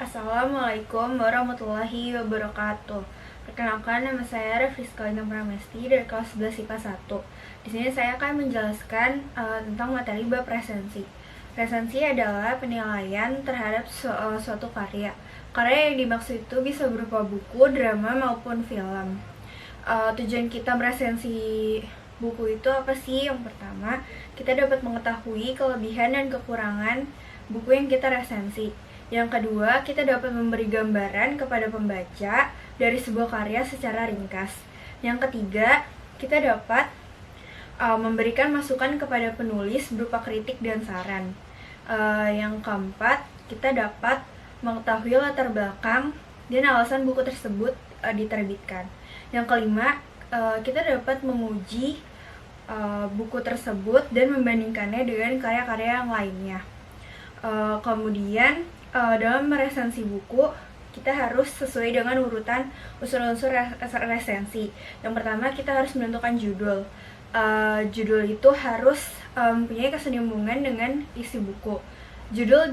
Assalamualaikum warahmatullahi wabarakatuh. Perkenalkan, nama saya Revriska Indah Pramesti dari kelas 11 IPA 1. Di sini saya akan menjelaskan tentang materi bab resensi. Resensi adalah penilaian terhadap suatu karya. Karya yang dimaksud itu bisa berupa buku, drama, maupun film. Tujuan kita meresensi buku itu apa sih? Yang pertama, kita dapat mengetahui kelebihan dan kekurangan buku yang kita resensi. Yang kedua, kita dapat memberi gambaran kepada pembaca dari sebuah karya secara ringkas. Yang ketiga, kita dapat memberikan masukan kepada penulis berupa kritik dan saran. Yang keempat, kita dapat mengetahui latar belakang dan alasan buku tersebut diterbitkan. Yang kelima, kita dapat menguji buku tersebut dan membandingkannya dengan karya-karya yang lainnya. Kemudian dalam meresensi buku, kita harus sesuai dengan urutan unsur-unsur resensi. Yang pertama, kita harus menentukan judul. Judul itu harus mempunyai kesinambungan dengan isi buku. Judul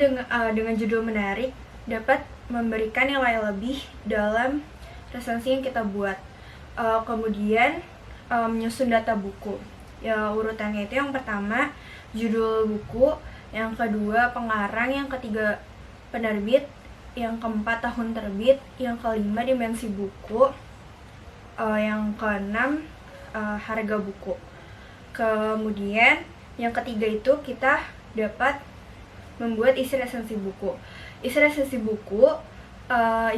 dengan judul menarik dapat memberikan nilai lebih dalam resensi yang kita buat. Kemudian menyusun data buku. Ya, urutannya itu yang pertama judul buku, yang kedua pengarang, yang ketiga penerbit, yang keempat tahun terbit, yang kelima dimensi buku, yang keenam harga buku. Kemudian yang ketiga itu kita dapat membuat isi resensi buku. Isi resensi buku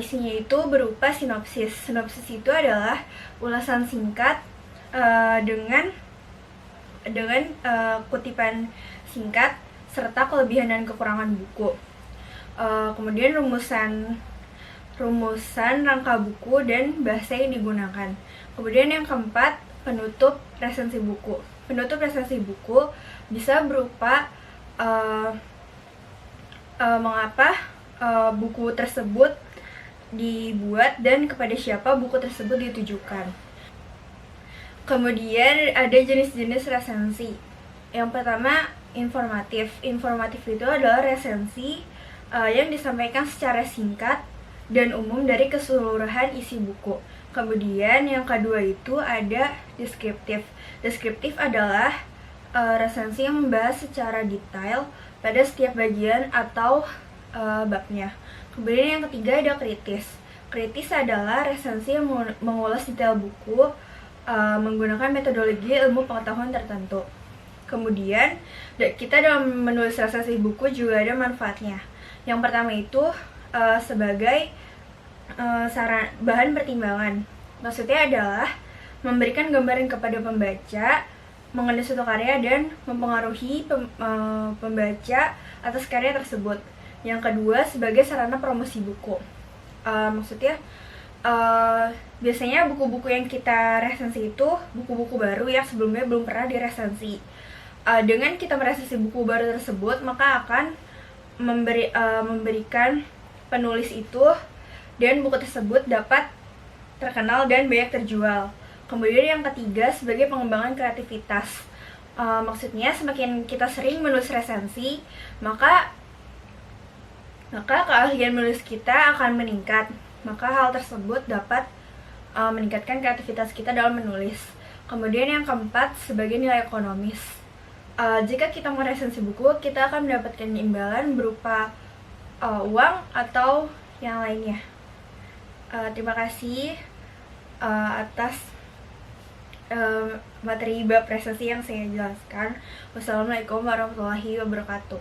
isinya itu berupa sinopsis. Sinopsis itu adalah ulasan singkat dengan kutipan singkat serta kelebihan dan kekurangan buku. Kemudian rumusan rangka buku dan bahasa yang digunakan. Kemudian yang keempat, penutup resensi buku. Penutup resensi buku bisa berupa mengapa buku tersebut dibuat dan kepada siapa buku tersebut ditujukan. Kemudian ada jenis-jenis resensi. Yang pertama, informatif. Informatif itu adalah resensi yang disampaikan secara singkat dan umum dari keseluruhan isi buku. Kemudian yang kedua itu ada deskriptif. Deskriptif adalah resensi yang membahas secara detail pada setiap bagian atau babnya. Kemudian yang ketiga ada kritis. Kritis adalah resensi yang mengulas detail buku menggunakan metodologi ilmu pengetahuan tertentu. Kemudian kita dalam menulis resensi buku juga ada manfaatnya. Yang pertama itu sebagai bahan pertimbangan. Maksudnya adalah memberikan gambaran kepada pembaca mengenai suatu karya dan mempengaruhi pembaca atas karya tersebut. Yang kedua, sebagai sarana promosi buku. Maksudnya biasanya buku-buku yang kita resensi itu buku-buku baru yang sebelumnya belum pernah diresensi. Dengan kita meresensi buku baru tersebut, maka akan memberikan penulis itu dan buku tersebut dapat terkenal dan banyak terjual. Kemudian yang ketiga, sebagai pengembangan kreativitas. Maksudnya semakin kita sering menulis resensi, maka keahlian menulis kita akan meningkat. Maka hal tersebut dapat meningkatkan kreativitas kita dalam menulis. Kemudian yang keempat, sebagai nilai ekonomis. Jika kita meresensi buku, kita akan mendapatkan imbalan berupa uang atau yang lainnya. Terima kasih atas materi bab resensi yang saya jelaskan. Wassalamualaikum warahmatullahi wabarakatuh.